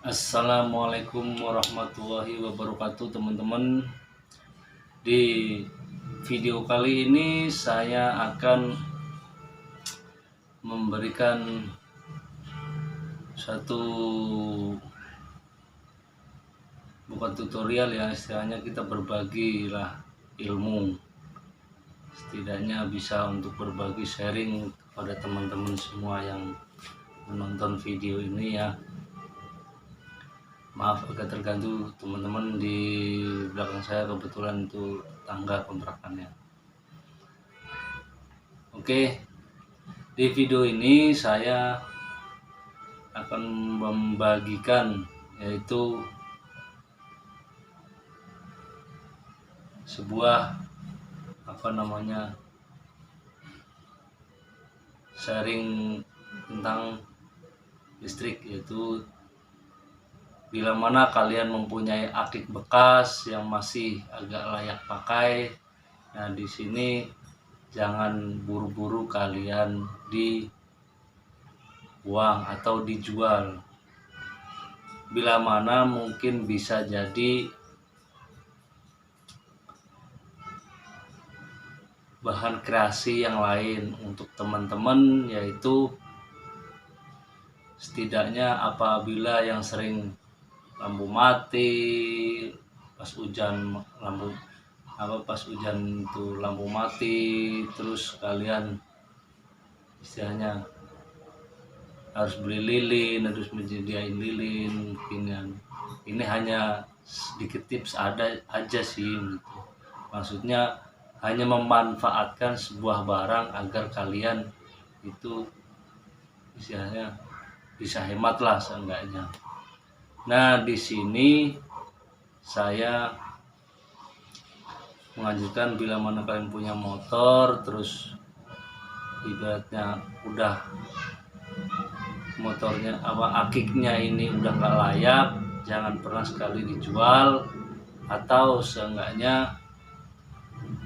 Assalamualaikum warahmatullahi wabarakatuh, teman-teman. Di video kali ini saya akan memberikan satu, bukan tutorial ya, istilahnya kita berbagi lah ilmu, setidaknya bisa untuk berbagi sharing kepada teman-teman semua yang menonton video ini ya. Maaf agak terganggu teman-teman, di belakang saya kebetulan itu tangga kontrakannya. Oke, di video ini saya akan membagikan yaitu sebuah sharing tentang listrik, yaitu bila mana kalian mempunyai akik bekas yang masih agak layak pakai. Nah, di sini jangan buru-buru kalian dibuang atau dijual. Bila mana mungkin bisa jadi bahan kreasi yang lain untuk teman-teman, yaitu setidaknya apabila yang sering lampu mati pas hujan, itu lampu mati, terus kalian istilahnya harus beli lilin, harus menyediain lilin. Ini hanya sedikit tips aja sih gitu. Maksudnya hanya memanfaatkan sebuah barang agar kalian itu istilahnya bisa hemat lah seenggaknya. Nah, di sini saya menganjurkan bila mana kalian punya motor, terus ibaratnya udah motornya akiknya ini udah nggak layak, jangan pernah sekali dijual, atau seenggaknya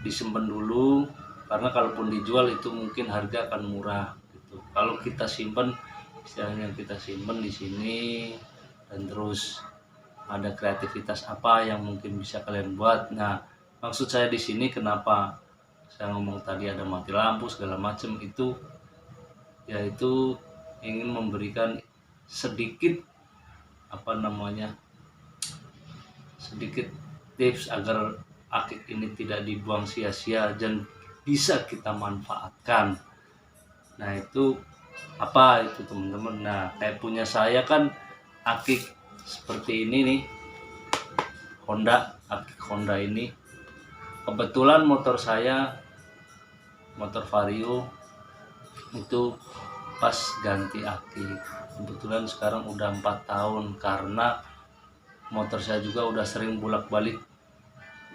disimpan dulu, karena kalaupun dijual itu mungkin harga akan murah gitu. Kalau kita simpan, istilahnya kita simpan di sini, dan terus ada kreativitas apa yang mungkin bisa kalian buat. Nah, maksud saya di sini kenapa saya ngomong tadi ada mati lampu segala macam itu, yaitu ingin memberikan sedikit sedikit tips agar akik ini tidak dibuang sia-sia dan bisa kita manfaatkan. Nah, itu apa itu teman-teman? Nah, kayak punya saya kan akik seperti ini nih, akik Honda ini. Kebetulan motor saya motor Vario itu pas ganti akik. Kebetulan sekarang udah 4 tahun, karena motor saya juga udah sering bolak-balik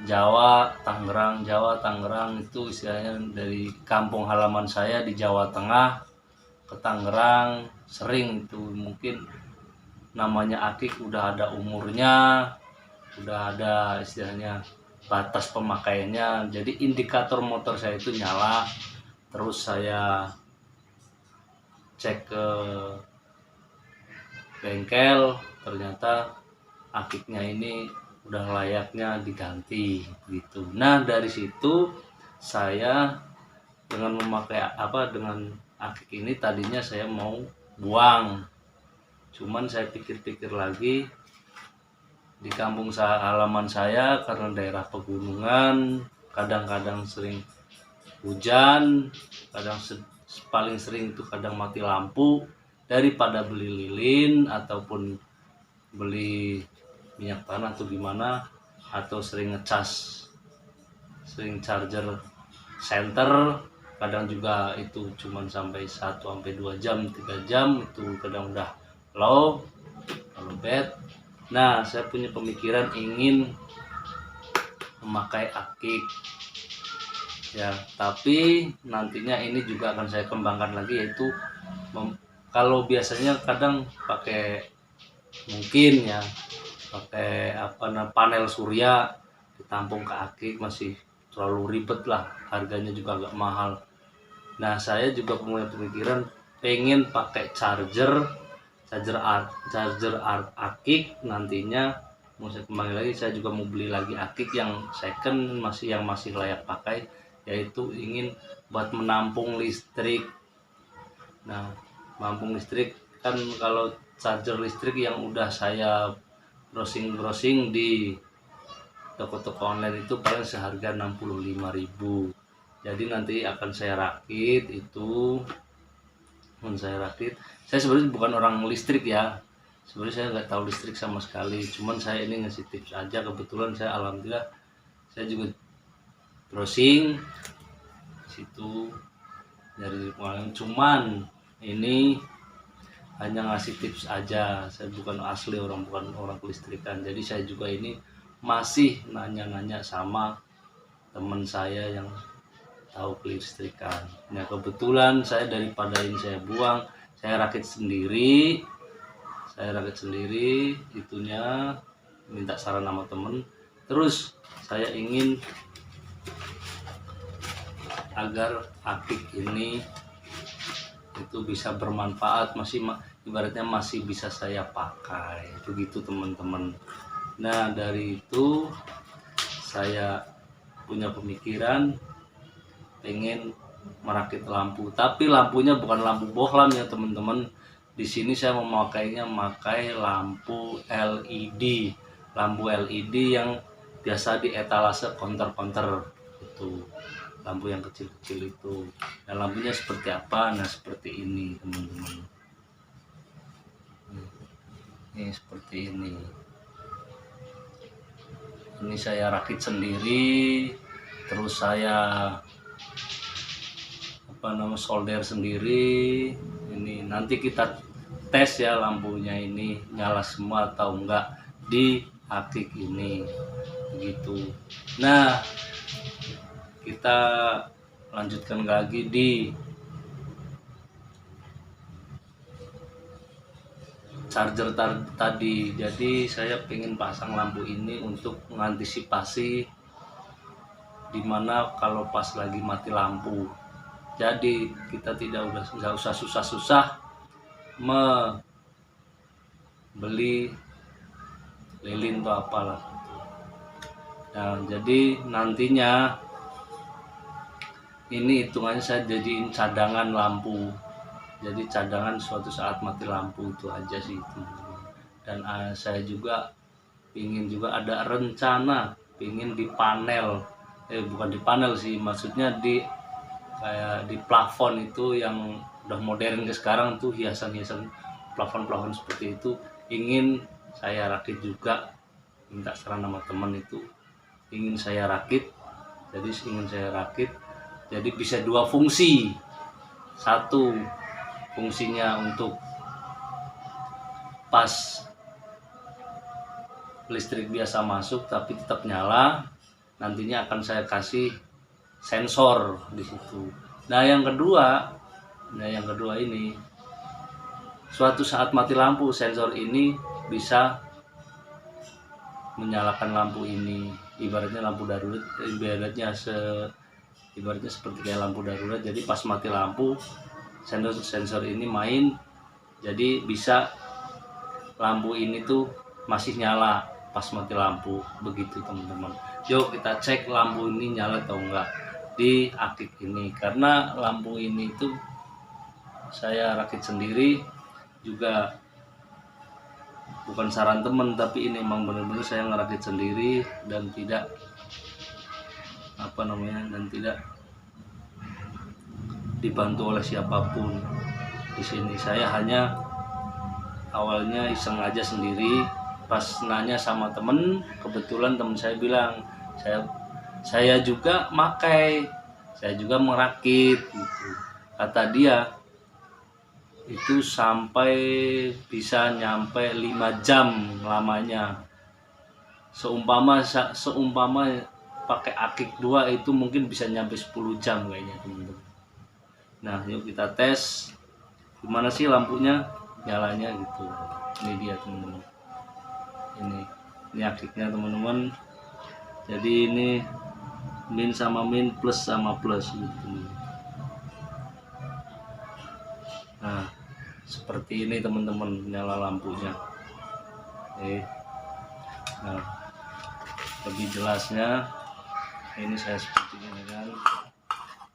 Jawa Tangerang, itu istilahnya dari kampung halaman saya di Jawa Tengah ke Tangerang. Sering itu, mungkin namanya akik udah ada umurnya, udah ada istilahnya batas pemakaiannya. Jadi indikator motor saya itu nyala, terus saya cek ke bengkel, ternyata akiknya ini udah layaknya diganti gitu. Nah, dari situ saya dengan akik ini tadinya saya mau buang, cuman saya pikir-pikir lagi, di kampung halaman saya karena daerah pegunungan, kadang-kadang sering hujan, paling sering itu kadang mati lampu. Daripada beli lilin ataupun beli minyak tanah atau gimana, atau sering charger center, kadang juga itu cuman sampai 1-2 jam, 3 jam itu kadang udah low bed. Nah, saya punya pemikiran ingin memakai akik ya, tapi nantinya ini juga akan saya kembangkan lagi, yaitu kalau biasanya kadang pakai panel surya ditampung ke akik, masih terlalu ribet lah, harganya juga agak mahal. Nah, saya juga punya pemikiran pengen pakai charger charger akik. Nantinya mau saya kembali lagi, saya juga mau beli lagi akik yang second, yang masih layak pakai, yaitu ingin buat menampung listrik. Nah, menampung listrik kan, kalau charger listrik yang udah saya browsing di toko-toko online itu paling seharga 65.000. Jadi nanti akan saya rakit itu. Saya sebenarnya bukan orang listrik ya, sebenarnya saya nggak tahu listrik sama sekali, cuman saya ini ngasih tips aja. Kebetulan saya alhamdulillah saya juga browsing situ dari pengalaman, cuman ini hanya ngasih tips aja, saya bukan bukan orang kelistrikan. Jadi saya juga ini masih nanya-nanya sama teman saya yang tahu kelistrikan. Nah, kebetulan saya daripada ini saya buang, saya rakit sendiri itunya, minta saran sama temen. Terus saya ingin agar akik ini itu bisa bermanfaat, ibaratnya masih bisa saya pakai, begitu teman-teman. Nah, dari itu saya punya pemikiran pengen merakit lampu, tapi lampunya bukan lampu bohlam ya teman-teman. Di sini saya memakai lampu LED, yang biasa di etalase konter itu, lampu yang kecil-kecil itu. Nah, lampunya seperti apa? Nah, seperti ini teman-teman. Ini seperti ini. Ini saya rakit sendiri, terus saya solder sendiri. Ini nanti kita tes ya, lampunya ini nyala semua atau enggak di akik ini, begitu. Nah, kita lanjutkan lagi di charger tadi. Jadi saya pengen pasang lampu ini untuk mengantisipasi dimana kalau pas lagi mati lampu. Jadi kita nggak usah susah-susah membeli lilin atau apalah. Nah, jadi nantinya ini hitungannya saya jadiin cadangan lampu. Jadi cadangan suatu saat mati lampu, itu aja sih teman-teman. Dan saya juga ingin juga ada rencana ingin di panel, bukan di panel sih, maksudnya kayak di plafon itu yang udah modern ke sekarang tuh, hiasan-hiasan plafon seperti itu ingin saya rakit juga. Minta saran sama teman itu ingin saya rakit. Jadi bisa dua fungsi. Satu fungsinya untuk pas listrik biasa masuk tapi tetap nyala, nantinya akan saya kasih sensor di situ. Nah, yang kedua ini, suatu saat mati lampu, sensor ini bisa menyalakan lampu ini. Ibaratnya lampu darurat, ibaratnya seperti kayak lampu darurat. Jadi pas mati lampu, sensor ini main, jadi bisa lampu ini tuh masih nyala pas mati lampu, begitu teman-teman. Yuk kita cek lampu ini nyala atau enggak di akik ini. Karena lampu ini tuh saya rakit sendiri juga, bukan saran temen, tapi ini emang bener-bener saya ngerakit sendiri dan tidak tidak dibantu oleh siapapun. Di sini saya hanya awalnya iseng aja sendiri. Pas nanya sama temen, kebetulan temen saya bilang saya juga merakit gitu. Kata dia itu sampai bisa nyampe 5 jam lamanya. Seumpama pakai akik 2 itu mungkin bisa nyampe 10 jam kayaknya teman-teman. Nah, yuk kita tes gimana sih lampunya nyalanya gitu. Ini dia teman-teman. Ini akiknya teman-teman. Jadi ini min sama min, plus sama plus gitu. Nah, seperti ini teman-teman nyala lampunya. Oke. Nah, lebih jelasnya ini saya seperti ini kan,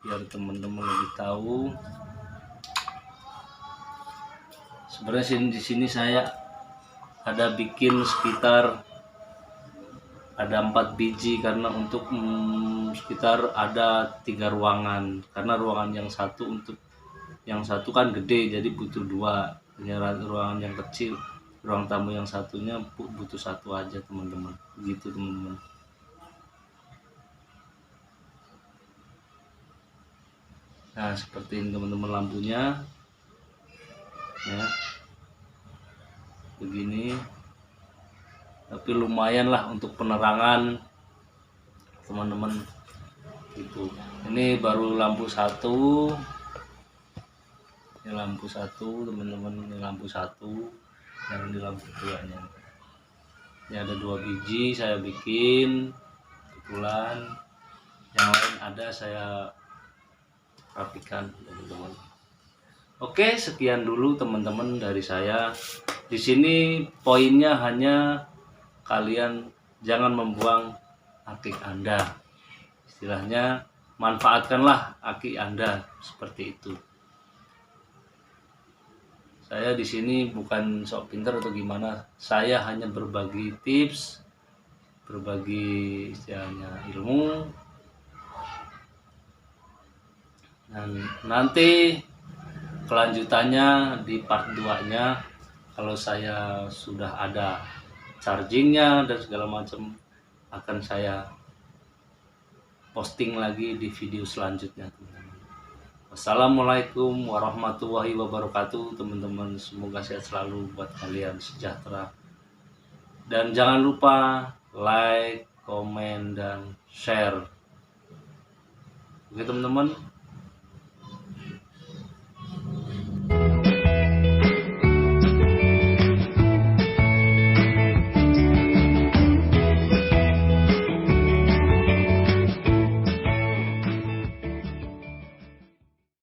biar teman-teman lebih tahu. Sebenarnya di sini saya ada bikin sekitar ada 4 biji karena untuk sekitar ada 3 ruangan, karena ruangan yang satu kan gede jadi butuh 2, ruangan yang kecil, ruang tamu yang satunya butuh 1 aja teman-teman, begitu teman-teman. Nah seperti ini teman-teman lampunya ya, begini, tapi lumayan lah untuk penerangan teman-teman gitu. Ini baru lampu 1, ini lampu 1 teman-teman, ini lampu 1, yang ini lampu 2-nya. Ini ada 2 biji saya bikin kebetulan, yang lain ada saya rapikan teman-teman. Oke, sekian dulu teman-teman dari saya. Di sini poinnya hanya kalian jangan membuang akik Anda. Istilahnya manfaatkanlah akik Anda seperti itu. Saya di sini bukan sok pintar atau gimana. Saya hanya berbagi tips, berbagi istilahnya ilmu. Dan nanti kelanjutannya di part 2-nya, kalau saya sudah ada chargingnya dan segala macam, akan saya posting lagi di video selanjutnya teman-teman. Wassalamualaikum warahmatullahi wabarakatuh teman-teman, semoga sehat selalu buat kalian, sejahtera, dan jangan lupa like, komen, dan share. Oke teman-teman.